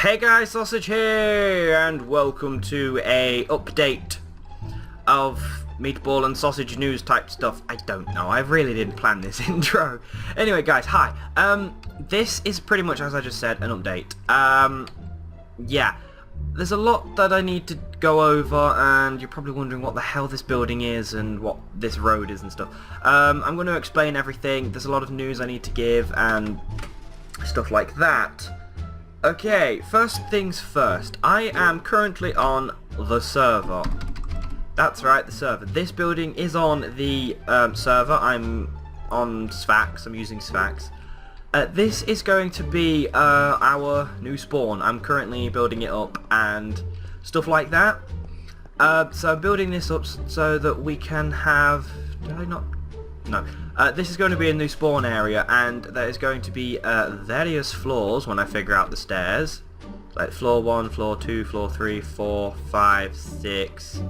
Hey guys, Sausage here, and welcome to a update of Meatball and Sausage news type stuff. I don't know, I really didn't plan this intro. Anyway guys, hi. This is pretty much, as I just said, an update. Yeah, there's a lot that I need to go over, and you're probably wondering what the hell this building is and what this road is and stuff. I'm going to explain everything. There's a lot of news I need to give and stuff like that. Okay, first things first, I am currently on the server. That's right, the server. This building is on the server. I'm on Sfax, I'm using Sfax. This is going to be our new spawn. I'm currently building it up and stuff like that. So I'm building this up so that we can have... Did I not? No. This is going to be a new spawn area, and there is going to be various floors when I figure out the stairs. Like floor 1, floor 2, floor 3, 4, 5, 6.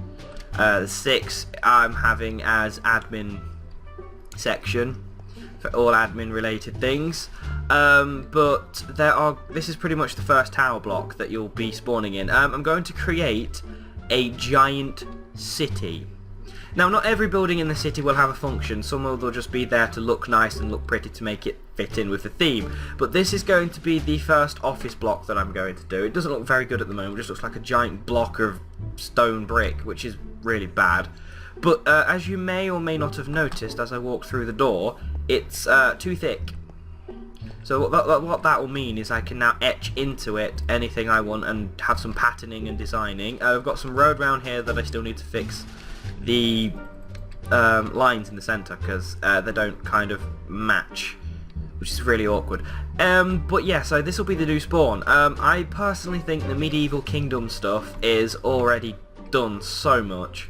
6 I'm having as admin section for all admin related things. But this is pretty much the first tower block that you'll be spawning in. I'm going to create a giant city. Now, not every building in the city will have a function. Some will just be there to look nice and look pretty to make it fit in with the theme. But this is going to be the first office block that I'm going to do. It doesn't look very good at the moment. It just looks like a giant block of stone brick, which is really bad. But as you may or may not have noticed as I walked through the door, it's too thick. So what that will mean is I can now etch into it anything I want and have some patterning and designing. I've got some road round here that I still need to fix the lines in the centre because they don't kind of match, which is really awkward. But yeah, so this will be the new spawn. I personally think the medieval kingdom stuff is already done so much.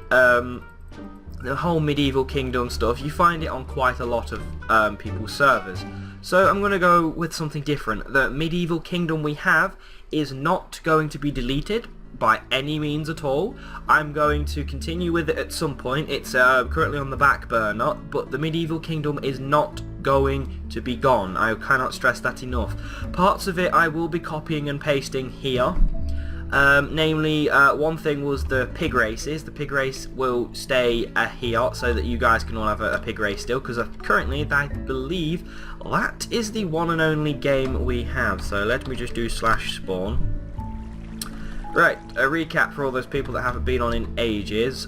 The whole medieval kingdom stuff, you find it on quite a lot of people's servers. So I'm going to go with something different. The medieval kingdom we have is not going to be deleted by any means at all. I'm going to continue with it at some point. It's currently on the back burner, but the medieval kingdom is not going to be gone. I cannot stress that enough. Parts of it I will be copying and pasting here. Namely, one thing was the pig races. The pig race will stay here so that you guys can all have a pig race still, because currently I believe that is the one and only game we have. So let me just do /spawn. Right, a recap for all those people that haven't been on in ages.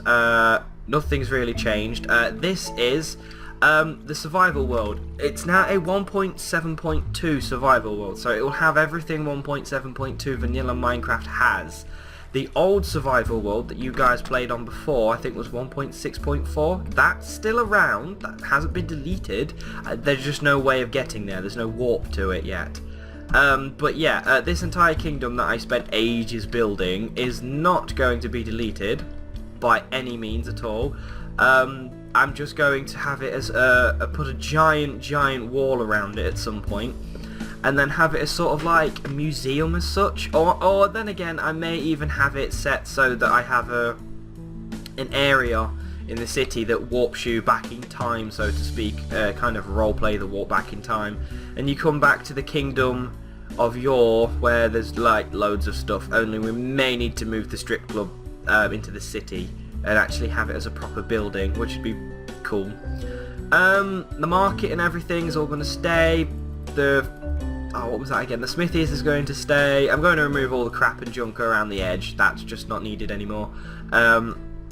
Nothing's really changed. This is the survival world. It's now a 1.7.2 survival world, so it will have everything 1.7.2 vanilla Minecraft has. The old survival world that you guys played on before, I think was 1.6.4. That's still around. That hasn't been deleted. There's just no way of getting there. There's no warp to it yet. But yeah, this entire kingdom that I spent ages building is not going to be deleted by any means at all. I'm just going to have it as put a giant wall around it at some point, and then have it as sort of like a museum as such, or then again I may even have it set so that I have an area in the city that warps you back in time, so to speak, kind of roleplay the warp back in time, and you come back to the kingdom of yore where there's like loads of stuff, only we may need to move the strip club into the city and actually have it as a proper building, which would be cool. The market and everything is all going to stay. What was that again? The smithies is going to stay. I'm going to remove all the crap and junk around the edge. That's just not needed anymore.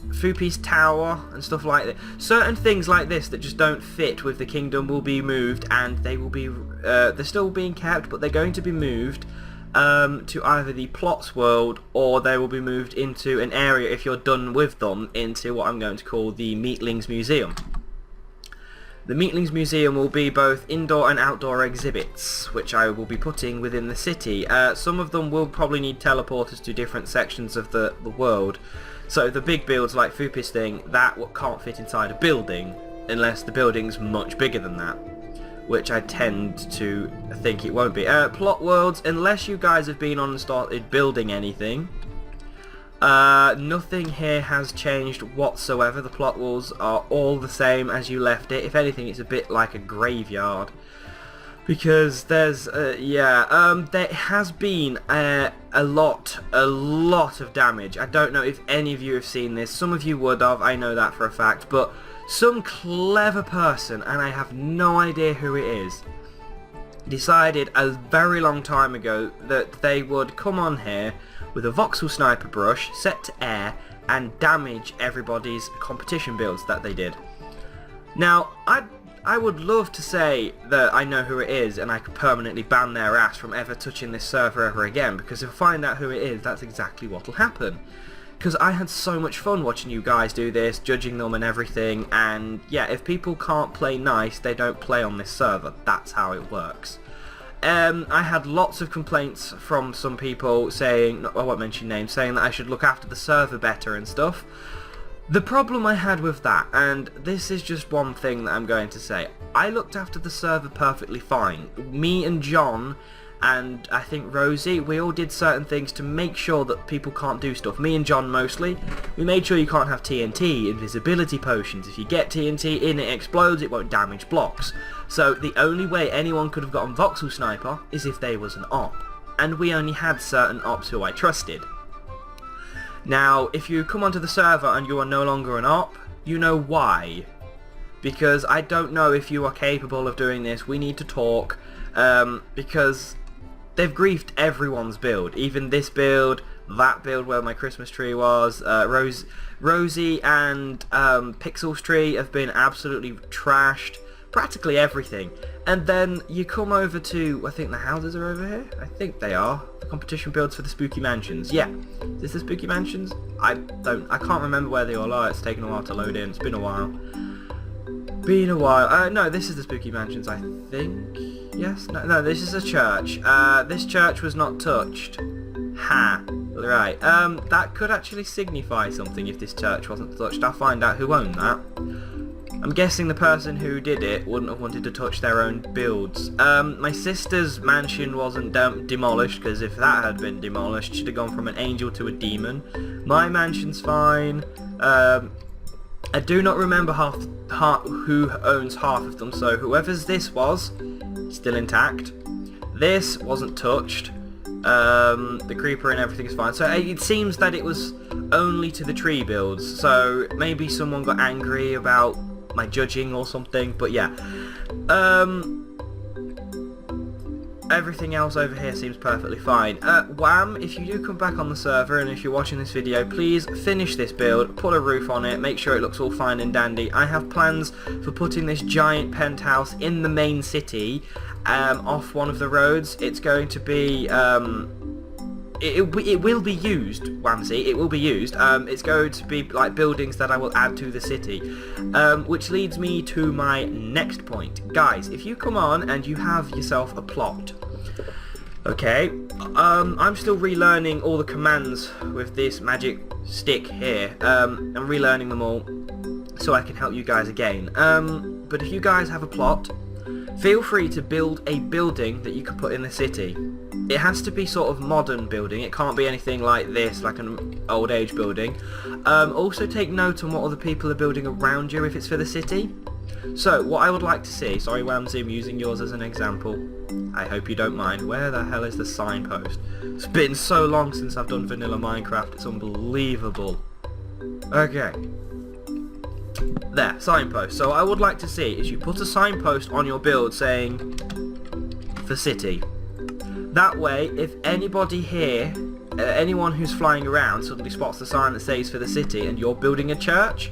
Fupi's tower and stuff like that. Certain things like this that just don't fit with the kingdom will be moved, and they will be they're still being kept, but they're going to be moved to either the plots world, or they will be moved into an area, if you're done with them, into what I'm going to call the Meatlings Museum. The Meatlings Museum will be both indoor and outdoor exhibits, which I will be putting within the city. Some of them will probably need teleporters to different sections of the world. So the big builds like Fupi's thing, that can't fit inside a building unless the building's much bigger than that, which I tend to think it won't be. Plot worlds, unless you guys have been on and started building anything, nothing here has changed whatsoever. The plot walls are all the same as you left it. If anything, it's a bit like a graveyard. Because there's, there has been a lot of damage. I don't know if any of you have seen this. Some of you would have, I know that for a fact, but some clever person, and I have no idea who it is, decided a very long time ago that they would come on here with a voxel sniper brush set to air and damage everybody's competition builds that they did. Now, I would love to say that I know who it is and I could permanently ban their ass from ever touching this server ever again, because if I find out who it is, that's exactly what will happen. Because I had so much fun watching you guys do this, judging them and everything, and yeah, if people can't play nice, they don't play on this server. That's how it works. I had lots of complaints from some people saying, I won't mention names, saying that I should look after the server better and stuff. The problem I had with that, and this is just one thing that I'm going to say, I looked after the server perfectly fine. Me and John, and I think Rosie, we all did certain things to make sure that people can't do stuff. Me and John mostly. We made sure you can't have TNT, invisibility potions. If you get TNT in, it explodes, it won't damage blocks. So the only way anyone could have gotten Voxel Sniper is if they was an op. And we only had certain ops who I trusted. Now, if you come onto the server and you are no longer an op, you know why. Because I don't know if you are capable of doing this. We need to talk. Because they've griefed everyone's build. Even this build, that build where my Christmas tree was, Rosie and Pixel's tree have been absolutely trashed. Practically everything. And then you come over to, I think the houses are over here? I think they are. The competition builds for the Spooky Mansions. Yeah. Is this the Spooky Mansions? I can't remember where they all are. It's taken a while to load in. It's been a while. No, this is the Spooky Mansions, I think. Yes? No, this is a church. This church was not touched. Ha. Right. That could actually signify something if this church wasn't touched. I'll find out who owned that. I'm guessing the person who did it wouldn't have wanted to touch their own builds. My sister's mansion wasn't demolished, because if that had been demolished, she'd have gone from an angel to a demon. My mansion's fine. I do not remember who owns half of them, so whoever's this was, still intact. This wasn't touched. The creeper and everything is fine. So it seems that it was only to the tree builds, so maybe someone got angry about my judging or something, but yeah. Everything else over here seems perfectly fine. Wham, if you do come back on the server and if you're watching this video, please finish this build, put a roof on it, make sure it looks all fine and dandy. I have plans for putting this giant penthouse in the main city, off one of the roads. It's going to be, it will be used, Whamsy, it will be used. It's going to be like buildings that I will add to the city, which leads me to my next point. Guys, if you come on and you have yourself a plot, okay, I'm still relearning all the commands with this magic stick here. I'm relearning them all so I can help you guys again. But if you guys have a plot, feel free to build a building that you can put in the city. It has to be sort of modern building. It can't be anything like this, like an old age building. Also take note on what other people are building around you if it's for the city. So what I would like to see, sorry Whamsy, I'm using yours as an example. I hope you don't mind. Where the hell is the signpost? It's been so long since I've done vanilla Minecraft, it's unbelievable. Okay. There, signpost. So what I would like to see is you put a signpost on your build saying, for city. That way, if anybody here, anyone who's flying around suddenly spots the sign that says for the city and you're building a church,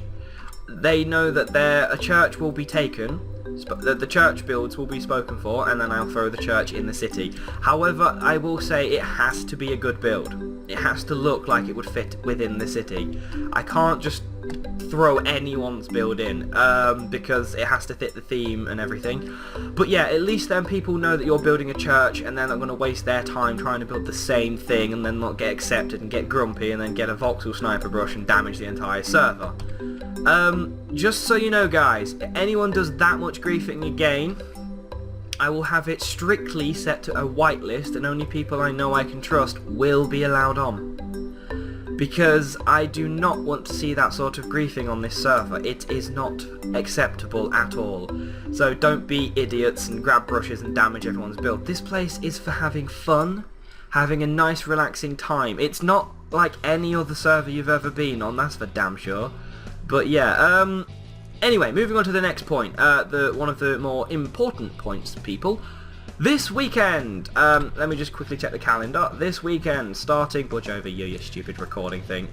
they know that a church will be taken, that the church builds will be spoken for, and then I'll throw the church in the city. However, I will say it has to be a good build. It has to look like it would fit within the city. I can't just throw anyone's build in, because it has to fit the theme and everything. But yeah, at least then people know that you're building a church, and they're not going to waste their time trying to build the same thing and then not get accepted and get grumpy and then get a voxel sniper brush and damage the entire server. Just so you know guys, if anyone does that much griefing again, I will have it strictly set to a whitelist and only people I know I can trust will be allowed on. because I do not want to see that sort of griefing on this server. It is not acceptable at all. So don't be idiots and grab brushes and damage everyone's build. This place is for having fun, having a nice relaxing time. It's not like any other server you've ever been on, that's for damn sure. But yeah, anyway, moving on to the next point, one of the more important points, people. This weekend, let me just quickly check the calendar. This weekend, starting, budge over you stupid recording thing.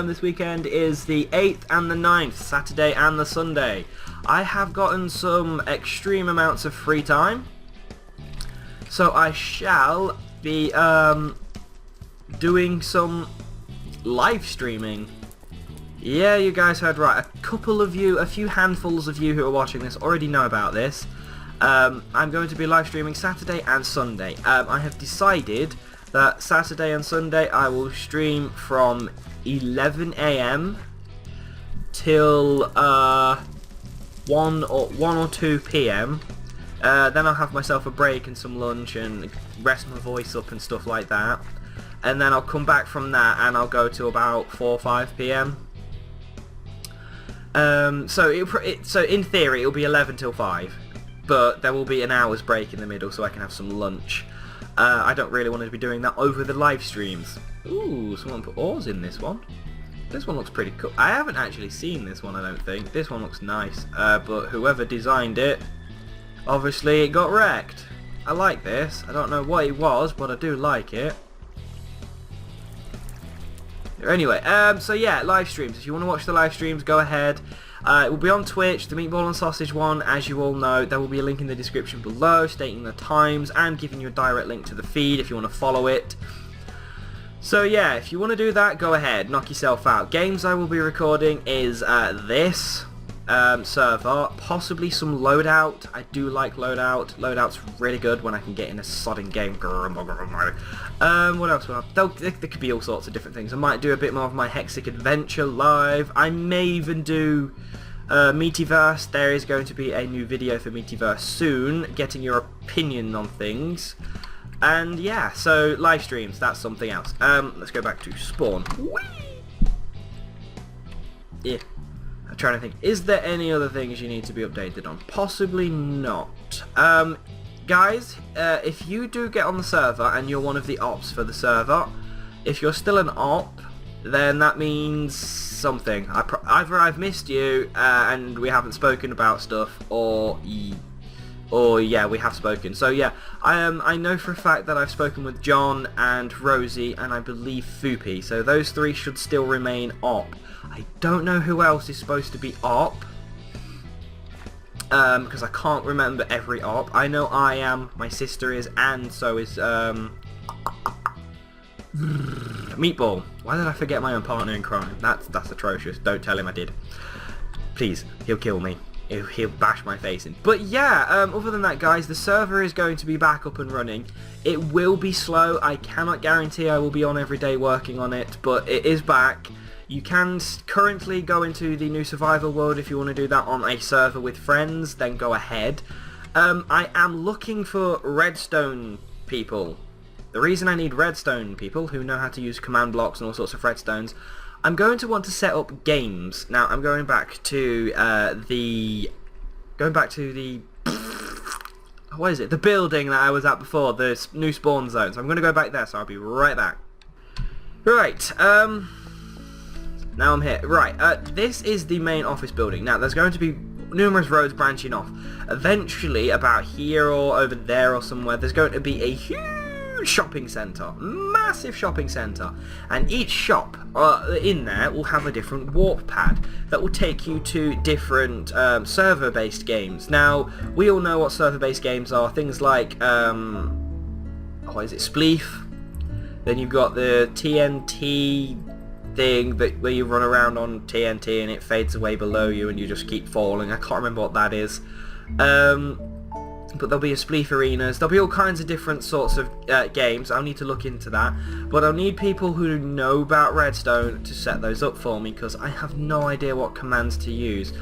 This weekend is the 8th and the 9th, Saturday and the Sunday. I have gotten some extreme amounts of free time, so I shall be doing some live streaming. Yeah, you guys heard right. A few handfuls of you who are watching this already know about this. I'm going to be live streaming Saturday and Sunday. I have decided that Saturday and Sunday I will stream from 11 AM till 1 or 2 PM. Then I'll have myself a break and some lunch and rest my voice up and stuff like that. And then I'll come back from that and I'll go to about 4 or 5 PM. So in theory it'll be 11 till 5, but there will be an hour's break in the middle so I can have some lunch. I don't really want to be doing that over the live streams. Ooh, someone put ores in this one. This one looks pretty cool. I haven't actually seen this one, I don't think. This one looks nice, but whoever designed it, obviously it got wrecked. I like this. I don't know what it was, but I do like it. Anyway, so yeah, live streams. If you want to watch the live streams, go ahead. It will be on Twitch, the Meatball and Sausage one, as you all know. There will be a link in the description below stating the times and giving you a direct link to the feed if you want to follow it. So yeah, if you want to do that, go ahead, knock yourself out. Games I will be recording is this server, possibly some Loadout. I do like Loadout. Loadout's really good when I can get in a sodding game. What else will I have? There could be all sorts of different things. I might do a bit more of my Hexic Adventure live. I may even do Meativerse. There is going to be a new video for Meativerse soon, getting your opinion on things. And yeah, so live streams, that's something else. Let's go back to spawn. Whee! Yeah. I'm trying to think, is there any other things you need to be updated on? Possibly not. Guys, if you do get on the server and you're one of the ops for the server, if you're still an op, then that means something. Either I've missed you and we haven't spoken about stuff, or yeah, we have spoken. So yeah, I know for a fact that I've spoken with John and Rosie and I believe Foopy, so those three should still remain op. I don't know who else is supposed to be op, because I can't remember every op. I know I am, my sister is, and so is Meatball. Why did I forget my own partner in crime? That's atrocious. Don't tell him I did. Please, he'll kill me. He'll bash my face in. But yeah, other than that, guys, the server is going to be back up and running. It will be slow. I cannot guarantee I will be on every day working on it, but it is back. You can currently go into the new survival world if you want to do that on a server with friends, then go ahead. I am looking for redstone people. The reason I need redstone people who know how to use command blocks and all sorts of redstones, I'm going to want to set up games. Now I'm going back to the what is it? The building that I was at before, the new spawn zone. So I'm going to go back there. So I'll be right back. Right. Now I'm here. Right, this is the main office building. Now, there's going to be numerous roads branching off. Eventually, about here or over there or somewhere, there's going to be a huge shopping centre. Massive shopping centre. And each shop in there will have a different warp pad that will take you to different server-based games. Now, we all know what server-based games are. Things like, what is it, Spleef? Then you've got the TNT thing where you run around on TNT and it fades away below you and you just keep falling. I can't remember what that is. But there'll be a Spleef Arenas. There'll be all kinds of different sorts of games. I'll need to look into that. But I'll need people who know about Redstone to set those up for me, because I have no idea what commands to use.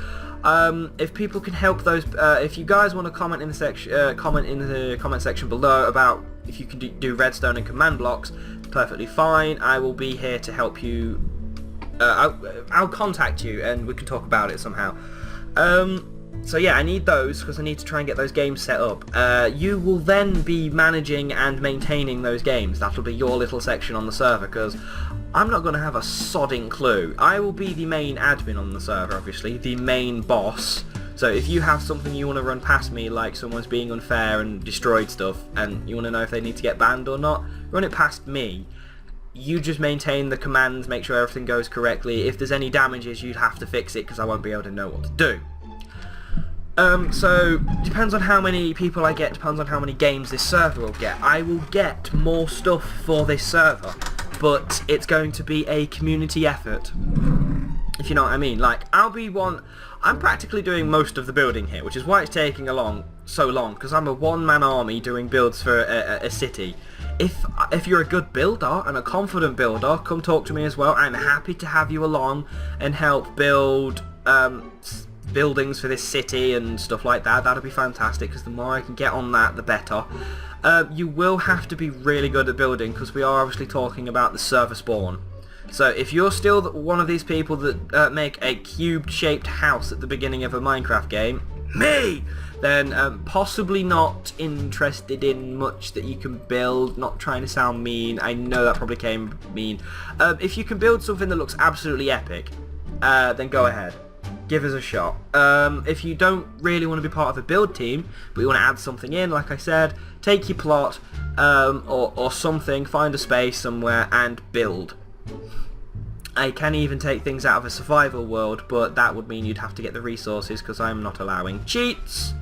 If people can help those, if you guys want to comment in the comment section below about if you can do redstone and command blocks, perfectly fine. I will be here to help you. I'll contact you and we can talk about it somehow. So yeah, I need those because I need to try and get those games set up. You will then be managing and maintaining those games. That'll be your little section on the server because I'm not going to have a sodding clue. I will be the main admin on the server, obviously, the main boss. So if you have something you want to run past me, like someone's being unfair and destroyed stuff, and you want to know if they need to get banned or not, run it past me. You just maintain the commands, make sure everything goes correctly. If there's any damages, you'd have to fix it because I won't be able to know what to do. So, depends on how many people I get, depends on how many games this server will get. I will get more stuff for this server, but it's going to be a community effort, if you know what I mean. Like, I'm practically doing most of the building here, which is why it's taking so long, because I'm a one-man army doing builds for a city. If you're a good builder and a confident builder, come talk to me as well. I'm happy to have you along and help build buildings for this city and stuff like that. That'll be fantastic, because the more I can get on that, the better. You will have to be really good at building, because we are obviously talking about the server spawn. So if you're still one of these people that make a cube-shaped house at the beginning of a Minecraft game, then possibly not interested in much that you can build. Not trying to sound mean, I know that probably came mean. If you can build something that looks absolutely epic, then go ahead. Give us a shot. If you don't really want to be part of a build team, but you want to add something in, like I said, take your plot or something, find a space somewhere and build. I can even take things out of a survival world, but that would mean you'd have to get the resources because I'm not allowing cheats.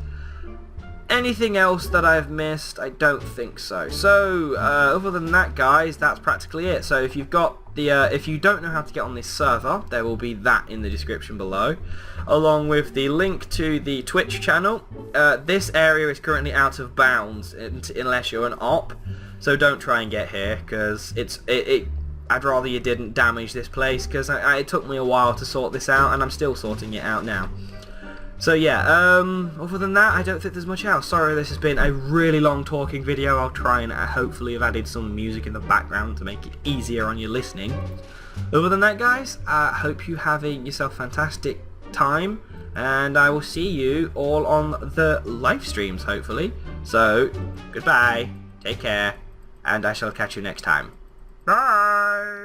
Anything else that I've missed? I don't think so. So, other than that, guys, that's practically it. So if you've got the, if you don't know how to get on this server, there will be that in the description below, along with the link to the Twitch channel. This area is currently out of bounds unless you're an op, so don't try and get here because I'd rather you didn't damage this place because it took me a while to sort this out, and I'm still sorting it out now. So yeah, other than that, I don't think there's much else. Sorry, this has been a really long talking video. I'll try and hopefully have added some music in the background to make it easier on your listening. Other than that, guys, I hope you're having yourself a fantastic time, and I will see you all on the live streams, hopefully. So, goodbye, take care, and I shall catch you next time. Bye!